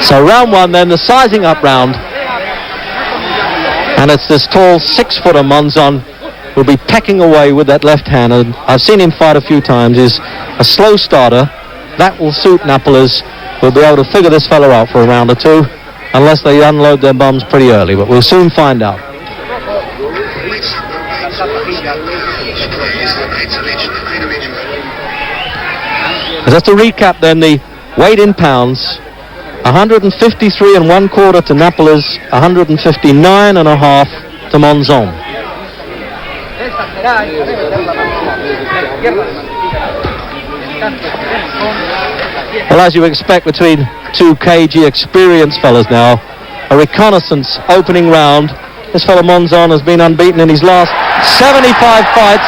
So round one then, the sizing up round. And it's this tall 6-footer monzon who'll be pecking away with that left hand. And I've seen him fight a few times. He's a slow starter. That will suit Napoles. We'll be able to figure this fella out for a round or two, unless they unload their bums pretty early, but we'll soon find out. Just to recap then, the weight in pounds: 153 1/4 to Napoles, 159 1/2 to Monzon. Well, as you expect between two cagey experienced fellas now, a reconnaissance opening round. This fellow Monzon has been unbeaten in his last 75 fights,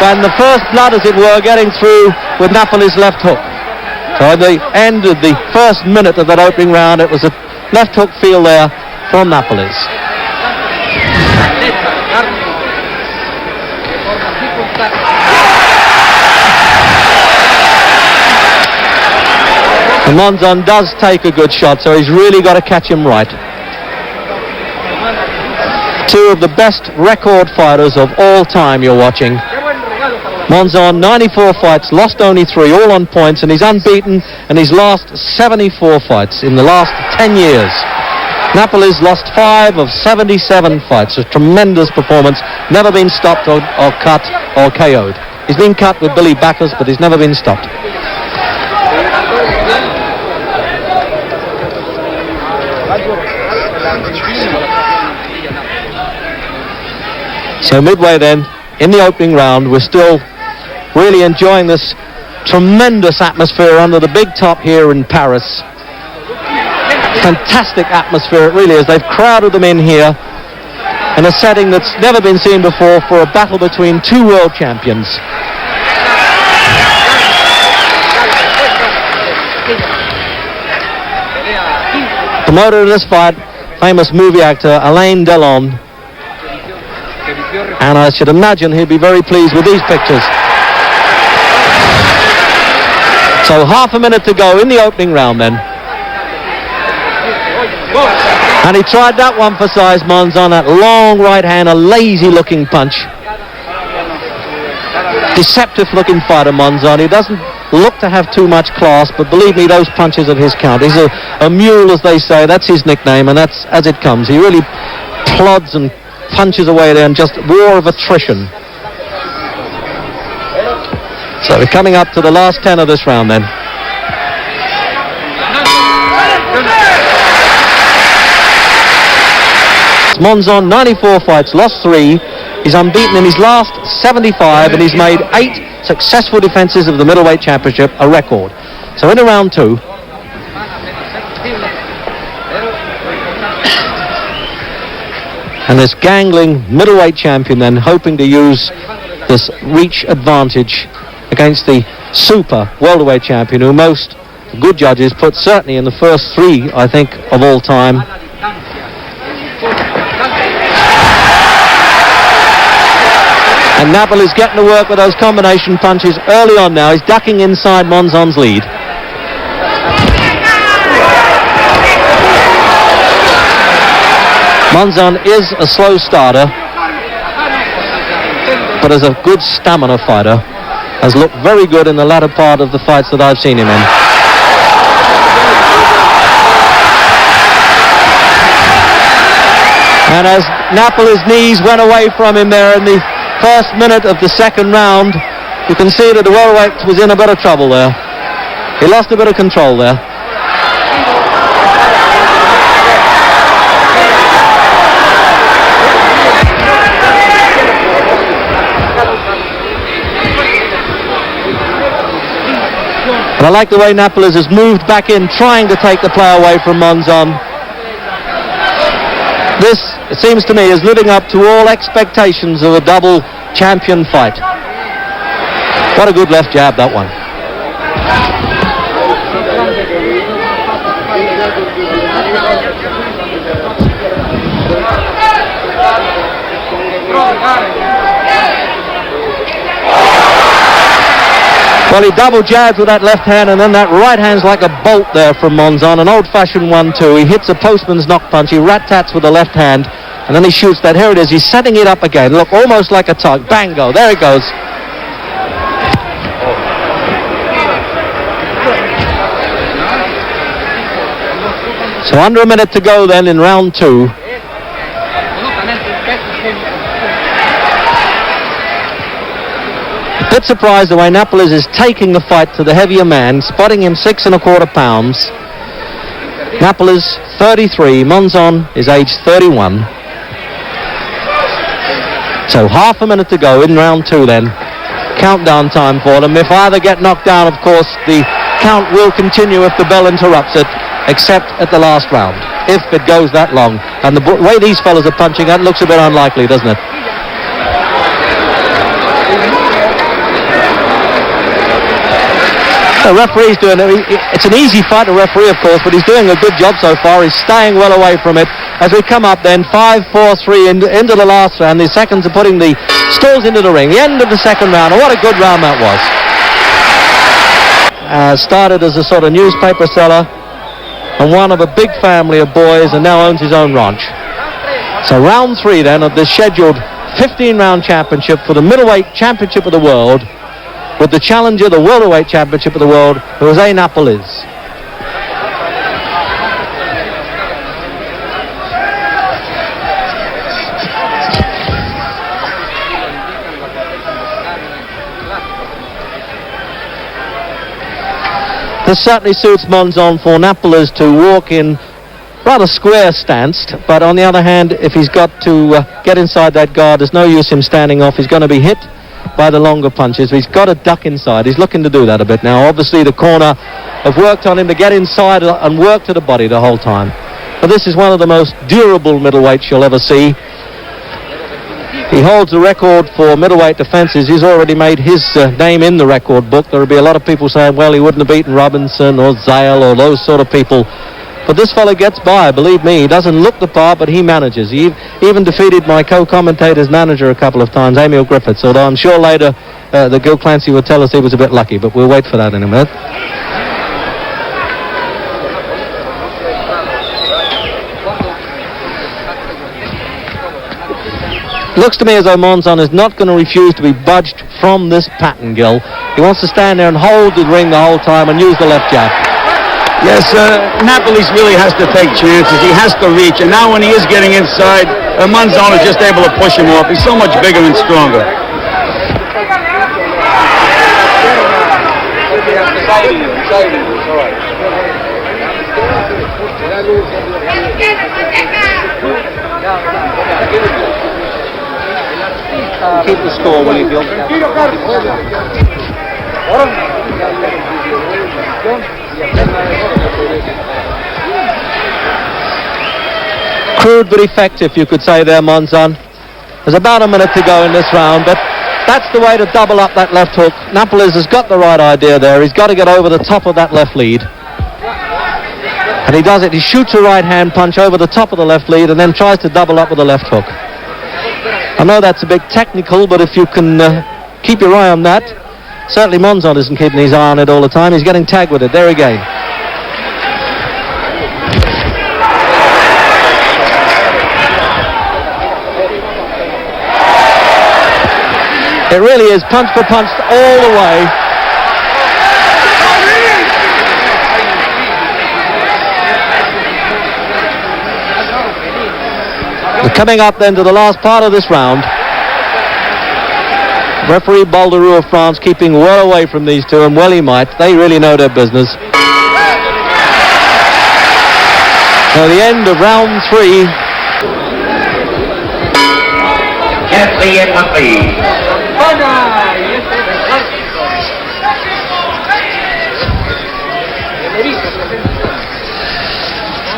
and the first blood, as it were, getting through with Napoles' left hook. So at the end of the first minute of that opening round, it was a left hook feel there from Napoles. And Monzon does take a good shot, so he's really got to catch him right. Two of the best record fighters of all time you're watching. Monzon, 94 fights, lost only 3, all on points, and he's unbeaten in his last 74 fights in the last 10 years. Napoles lost 5 of 77 fights, a tremendous performance, never been stopped or cut or KO'd. He's been cut with Billy Backus, but he's never been stopped. So midway then, in the opening round, we're still really enjoying this tremendous atmosphere under the big top here in Paris. Fantastic atmosphere it really is. They've crowded them in here in a setting that's never been seen before for a battle between two world champions. Promoter of this fight, famous movie actor Alain Delon, and I should imagine he'd be very pleased with these pictures. So half a minute to go in the opening round then. And he tried that one for size, Monzon, that long right hand, a lazy looking punch. Deceptive looking fighter, Monzon. He doesn't look to have too much class, but believe me, those punches at his count. He's a mule, as they say. That's his nickname, and that's as it comes. He really plods and punches away there, and just war of attrition. So we're coming up to the last 10 of this round then. Monzon, 94 fights, lost 3. He's unbeaten in his last 75, and he's made 8 successful defenses of the middleweight championship, a record. So in round 2, and this gangling middleweight champion then hoping to use this reach advantage against the super welterweight champion, who most good judges put certainly in the first 3, I think, of all time. And Napoles getting to work with those combination punches early on now. He's ducking inside Monzon's lead. Monzon is a slow starter, but is a good stamina fighter. Has looked very good in the latter part of the fights that I've seen him in. And as Napoles' knees went away from him there in the first minute of the second round, you can see that the welterweight was in a bit of trouble there. He lost a bit of control there. And I like the way Napoles has moved back in, trying to take the play away from Monzon. This, it seems to me, is living up to all expectations of a double champion fight. What a good left jab, that one. Well, he double jabs with that left hand, and then that right hand's like a bolt there from Monzon, an old-fashioned 1-2. He hits a postman's knock punch, he rat-tats with the left hand, and then he shoots that. Here it is, he's setting it up again. Look, almost like a tug. Bango, there it goes. So under a minute to go then in round 2. A bit surprised the way Napoles is taking the fight to the heavier man, spotting him 6 1/4 pounds. Napoles 33, Monzon is age 31. So half a minute to go in round 2 then. Countdown time for them. If either get knocked down, of course, the count will continue if the bell interrupts it, except at the last round, if it goes that long. And the way these fellas are punching, that looks a bit unlikely, doesn't it? The referee's doing it. It's an easy fight to referee, of course, but he's doing a good job so far. He's staying well away from it. As we come up then, 5-4-3 into the last round. The seconds are putting the stalls into the ring. The end of the second round, and what a good round that was. Started as a sort of newspaper seller and one of a big family of boys, and now owns his own ranch. So round 3 then of this scheduled 15-round championship for the middleweight championship of the world, with the challenger, the welterweight championship of the world, Jose Napoles. This certainly suits Monzon for Napoles to walk in rather square stance, but on the other hand, if he's got to get inside that guard, there's no use him standing off. He's going to be hit by the longer punches. He's got to duck inside. He's looking to do that a bit now. Obviously the corner have worked on him to get inside and work to the body the whole time. But this is one of the most durable middleweights you'll ever see. He holds the record for middleweight defenses. He's already made his name in the record book. There will be a lot of people saying, well, he wouldn't have beaten Robinson or Zale or those sort of people. But this fellow gets by, believe me. He doesn't look the part, but he manages. He even defeated my co-commentator's manager a couple of times, Emil Griffiths, although I'm sure later that Gil Clancy would tell us he was a bit lucky, but we'll wait for that in a minute. Looks to me as though Monzon is not going to refuse to be budged from this pattern, Gil. He wants to stand there and hold the ring the whole time and use the left jab. Yes, Napoles really has to take chances. He has to reach, and now when he is getting inside, Monzon is just able to push him off. He's so much bigger and stronger. Keep the score, will you, Gil? Crude but effective, you could say there, Monzon. There's about a minute to go in this round, but that's the way to double up that left hook. Napoles has got the right idea there. He's got to get over the top of that left lead. And he does it. He shoots a right hand punch over the top of the left lead and then tries to double up with the left hook. I know that's a bit technical, but if you can keep your eye on that. Certainly Monzon isn't keeping his eye on it all the time. He's getting tagged with it. There again. It really is punch for punch all the way. We're coming up then to the last part of this round. Referee Balderou of France keeping well away from these two, and well he might. They really know their business. So the end of round 3.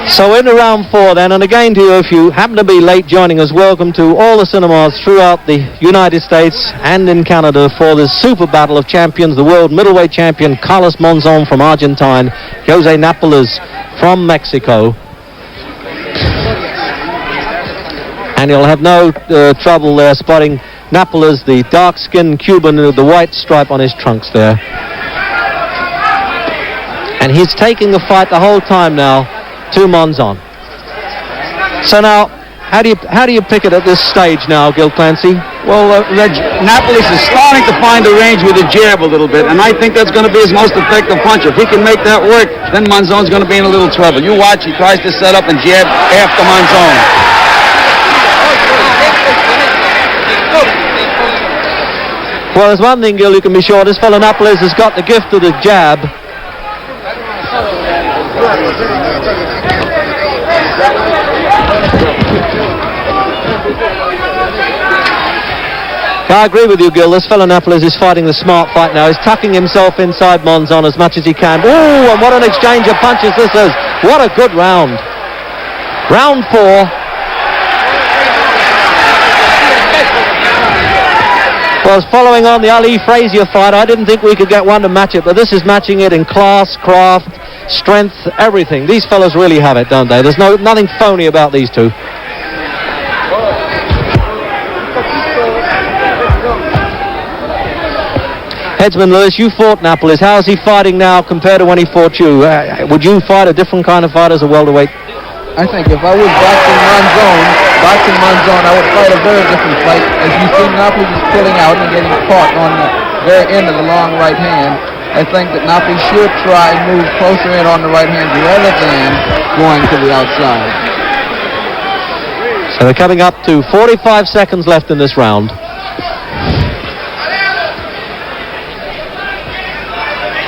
So into round 4 then, and again to you, if you happen to be late joining us, welcome to all the cinemas throughout the United States and in Canada for this super battle of champions, the world middleweight champion Carlos Monzon from Argentine, Jose Napoles from Mexico. And you'll have no trouble there spotting Napoles, the dark-skinned Cuban with the white stripe on his trunks there. And he's taking the fight the whole time now to Monzon. So now, how do you pick it at this stage now, Gil Clancy? Well, Reg, Napoles is starting to find the range with a jab a little bit, and I think that's going to be his most effective punch. If he can make that work, then Monzon's going to be in a little trouble. You watch, he tries to set up and jab after Monzon. Well, there's one thing, Gil, you can be sure. This fellow Napoles has got the gift of the jab. I agree with you, Gil. This fellow Napoles is fighting the smart fight now. He's tucking himself inside Monzon as much as he can. Oh, and what an exchange of punches this is. What a good round. Round 4. Well, following on the Ali Frazier fight, I didn't think we could get one to match it, but this is matching it in class, craft, strength, everything. These fellows really have it, don't they? There's nothing phony about these two. Headsman Lewis, you fought Napoles. How is he fighting now compared to when he fought you? Would you fight a different kind of fight as a welterweight? I think if I was boxing Monzon, I would fight a very different fight. As you see, Napoles is pulling out and getting caught on the very end of the long right hand. I think that Napoles should try and move closer in on the right hand rather than going to the outside. So they're coming up to 45 seconds left in this round.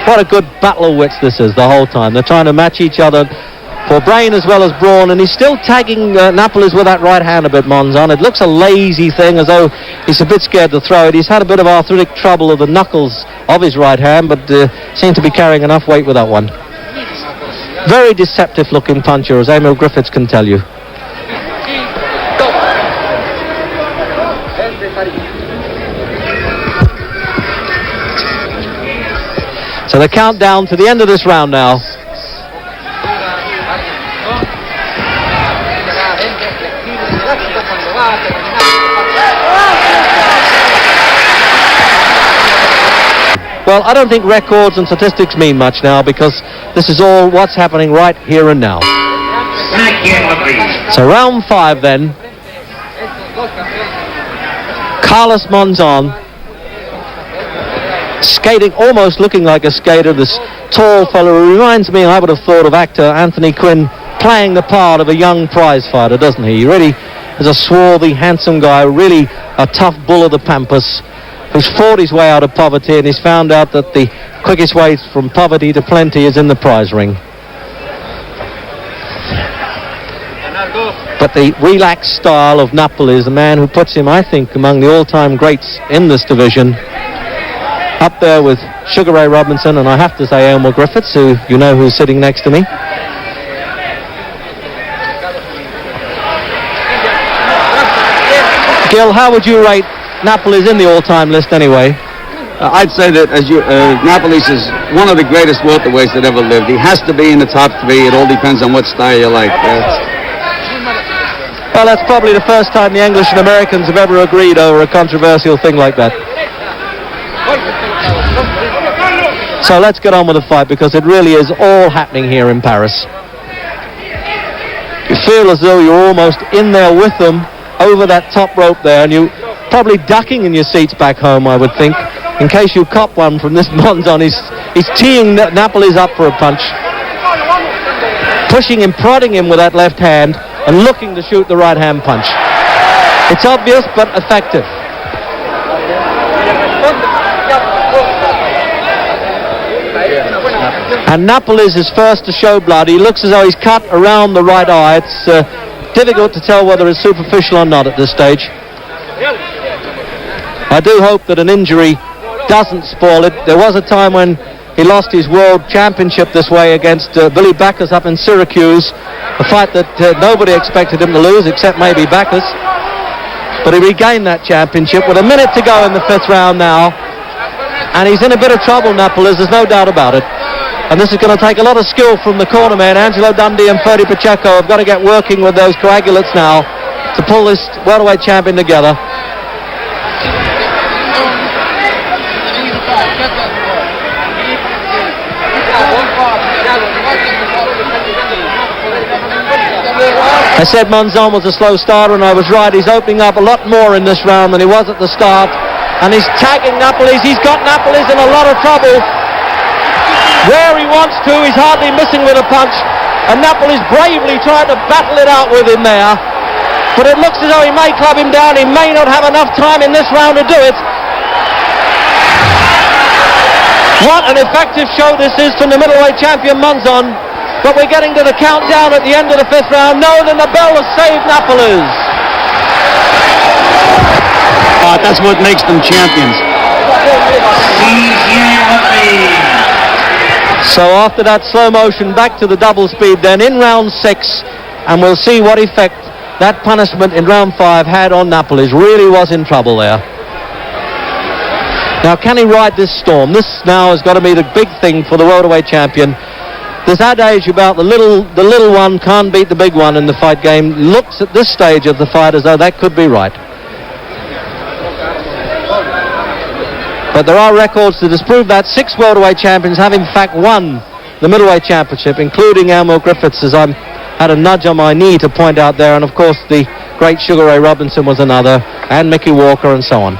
What a good battle of wits this is the whole time. They're trying to match each other for brain as well as brawn, and he's still tagging Napoles with that right hand a bit, Monzon. It looks a lazy thing, as though he's a bit scared to throw it. He's had a bit of arthritic trouble of the knuckles of his right hand, but seemed to be carrying enough weight with that one. Very deceptive looking puncher, as Emil Griffiths can tell you. So the countdown to the end of this round now. Well, I don't think records and statistics mean much now, because this is all what's happening right here and now. So round 5 then. Carlos Monzon, skating, almost looking like a skater, this tall fellow who reminds me, I would have thought, of actor Anthony Quinn, playing the part of a young prize fighter, doesn't he? He really is a swarthy, handsome guy, really a tough bull of the pampas, who's fought his way out of poverty, and he's found out that the quickest way from poverty to plenty is in the prize ring. But the relaxed style of Napoles, the man who puts him, I think, among the all-time greats in this division, up there with Sugar Ray Robinson, and I have to say Elmer Griffiths, who you know who's sitting next to me. Gil, how would you rate Napoles in the all-time list anyway? I'd say that Napoles is one of the greatest welterweights that ever lived. He has to be in the top 3. It all depends on what style you like. Well, that's probably the first time the English and Americans have ever agreed over a controversial thing like that. So let's get on with the fight, because it really is all happening here in Paris. You feel as though you're almost in there with them over that top rope there, and you're probably ducking in your seats back home, I would think, in case you cop one from this Monzon. He's teeing Napoles up for a punch, pushing him, prodding him with that left hand, and looking to shoot the right hand punch. It's obvious but effective. And Napoles is first to show blood. He looks as though he's cut around the right eye. It's difficult to tell whether it's superficial or not at this stage. I do hope that an injury doesn't spoil it. There was a time when he lost his world championship this way against Billy Backus up in Syracuse, a fight that nobody expected him to lose except maybe Backus. But he regained that championship with a minute to go in the 5th round now, and he's in a bit of trouble, Napoles, there's no doubt about it. And this is going to take a lot of skill from the corner man. Angelo Dundee and Ferdy Pacheco have got to get working with those coagulates now to pull this welterweight champion together. I said Monzon was a slow starter, and I was right. He's opening up a lot more in this round than he was at the start. And he's tagging Napoles. He's got Napoles in a lot of trouble. Where he wants to, he's hardly missing with a punch. And Napoles bravely tried to battle it out with him there. But it looks as though he may club him down. He may not have enough time in this round to do it. What an effective show this is from the middleweight champion Monzon. But we're getting to the countdown at the end of the 5th round. No, then the bell has saved Napoles. That's what makes them champions. So after that slow motion, back to the double speed then in round 6. And we'll see what effect that punishment in round 5 had on Napoles. Really was in trouble there. Now, can he ride this storm? This now has got to be the big thing for the welterweight champion. This adage about the little one can't beat the big one in the fight game looks at this stage of the fight as though that could be right. But there are records to disprove that. 6 welterweight champions have in fact won the middleweight championship, including Elmo Griffiths, as I had a nudge on my knee to point out there, and of course the great Sugar Ray Robinson was another, and Mickey Walker and so on.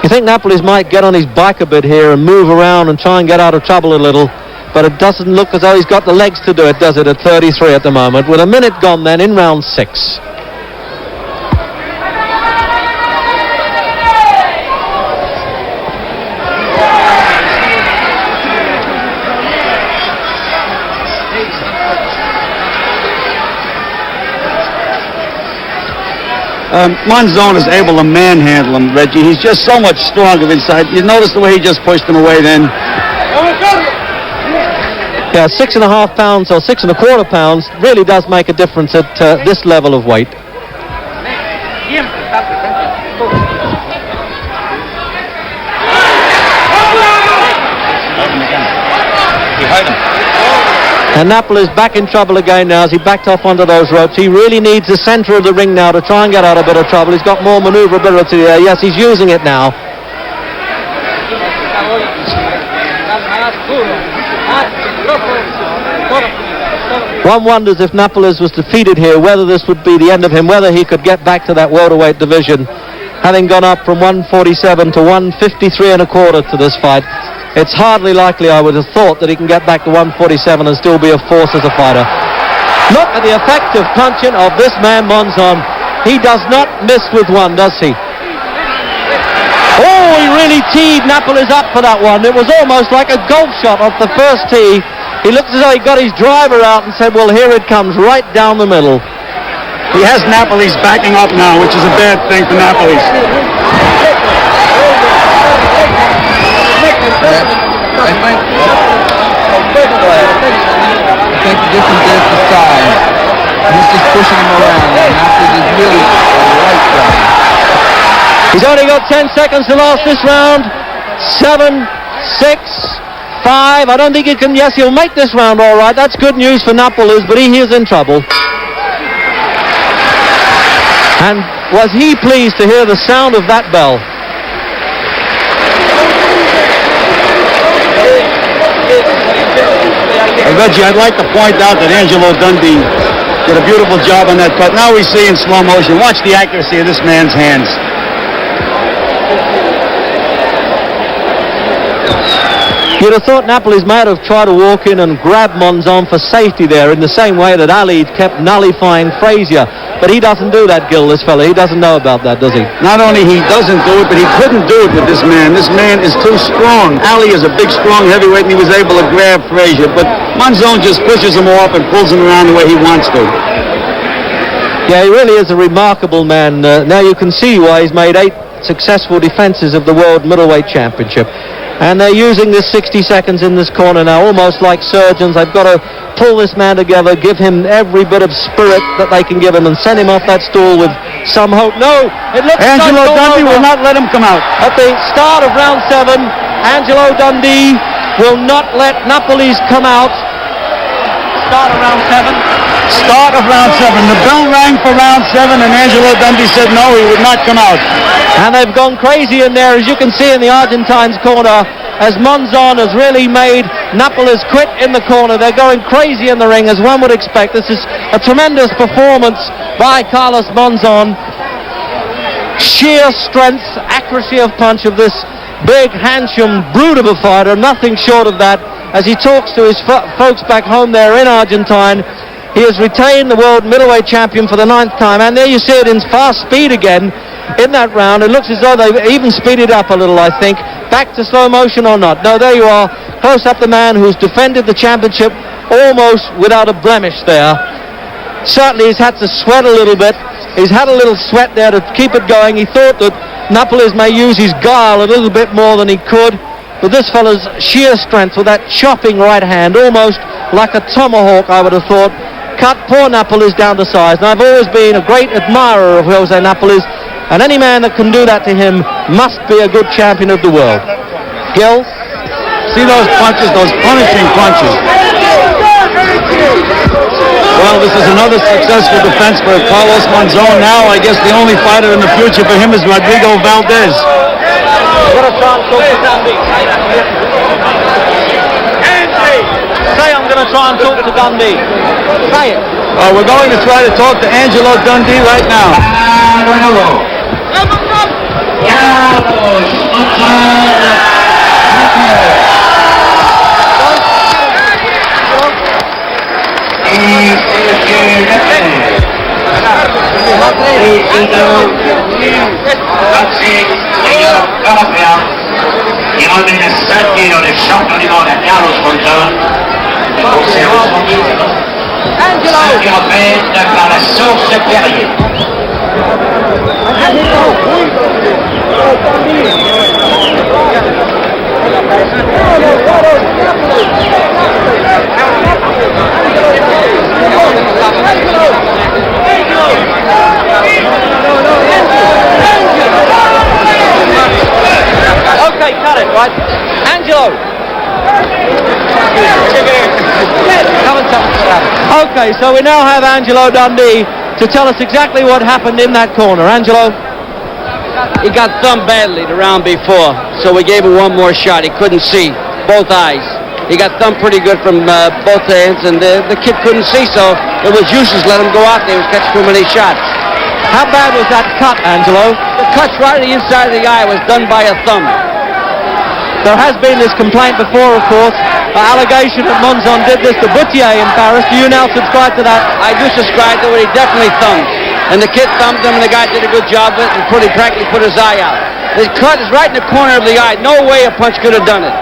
You think Napoles might get on his bike a bit here and move around and try and get out of trouble a little, but it doesn't look as though he's got the legs to do it, does it, at 33 at the moment, with a minute gone then in round 6. Monzon is able to manhandle him, Reggie. He's just so much stronger inside. You notice the way he just pushed him away then? Yeah, 6.5 pounds or 6.25 pounds really does make a difference at this level of weight. He hurt him. And Napoles back in trouble again now as he backed off onto those ropes. He really needs the centre of the ring now to try and get out of a bit of trouble. He's got more manoeuvrability there. Yes, he's using it now. One wonders if Napoles was defeated here, whether this would be the end of him, whether he could get back to that welterweight division, having gone up from 147 to 153.25 to this fight. It's hardly likely, I would have thought, that he can get back to 147 and still be a force as a fighter. Look at the effective punching of this man, Monzon. He does not miss with one, does he? Oh, he really teed Napoles up for that one. It was almost like a golf shot off the first tee. He looked as though he got his driver out and said, well, here it comes, right down the middle. He has Napoles backing up now, which is a bad thing for Napoles. I think the difference is the size. He's just pushing him around, and Napoles is really right down. He's only got 10 seconds to last this round. 7, 6, 5. I don't think he can. Yes, he'll make this round all right. That's good news for Napoles, but he is in trouble. And was he pleased to hear the sound of that bell? Reggie, I'd like to point out that Angelo Dundee did a beautiful job on that cut. Now we see in slow motion. Watch the accuracy of this man's hands. You'd have thought Napoles might have tried to walk in and grab Monzon for safety there in the same way that Ali kept nullifying Frazier. But he doesn't do that, Gil, this fella. He doesn't know about that, does he? Not only he doesn't do it, but he couldn't do it with this man. This man is too strong. Ali is a big, strong heavyweight, and he was able to grab Frazier. But Monzon just pushes him off and pulls him around the way he wants to. Yeah, he really is a remarkable man. Now you can see why he's made 8 successful defenses of the World Middleweight Championship. And they're using this 60 seconds in this corner now, almost like surgeons. They've got to pull this man together, give him every bit of spirit that they can give him, and send him off that stool with some hope. No, it looks like Angelo Dundee will not let him come out. At the start of round 7, Angelo Dundee will not let Napoles come out. Start of round 7. Start of round 7. The bell rang for round 7, and Angelo Dundee said no, he would not come out. And they've gone crazy in there, as you can see in the Argentine's corner. as Monzon has really made Napoles quit in the corner. They're going crazy in the ring, as one would expect. This is a tremendous performance by Carlos Monzon. Sheer strength, accuracy of punch of this big, handsome brute of a fighter, nothing short of that. As he talks to his folks back home there in Argentine, he has retained the world middleweight champion for the 9th time, and there you see it in fast speed again in that round. It looks as though they've even speeded up a little, I think. Back to slow motion or not? No, there you are, close up the man who's defended the championship almost without a blemish there. Certainly he's had to sweat a little bit. He's had a little sweat there to keep it going. He thought that Napoles may use his guile a little bit more than he could, but this fellow's sheer strength with that chopping right hand, almost like a tomahawk, I would have thought, cut poor Napoles down to size. And I've always been a great admirer of Jose Napoles, and any man that can do that to him must be a good champion of the world. Gil? See those punches, those punishing punches. Well, this is another successful defense for Carlos Monzon. Now, I guess the only fighter in the future for him is Rodrigo Valdez. Say, I'm going to try and talk to Dundee. Say it. We're going to try to talk to Angelo Dundee right now. Il emmène 5 kilos de championnat de Carlos Monzon au séance 5 kilomètres par la source Perrier. Okay, cut it, right? Angelo! Okay, so we now have Angelo Dundee to tell us exactly what happened in that corner. Angelo? He got thumbed badly the round before, so we gave him one more shot. He couldn't see, both eyes. He got thumbed pretty good from both hands, and the kid couldn't see, so it was useless. Let him go out there. He was catching too many shots. How bad was that cut, Angelo? The cut's right on the inside of the eye was done by a thumb. There has been this complaint before, of course, allegation that Monzon did this to Boutier in Paris. Do you now subscribe to that? I do subscribe to it. He definitely thumbed. And the kid thumbed him, and the guy did a good job of it and practically put his eye out. The cut is right in the corner of the eye. No way a punch could have done it.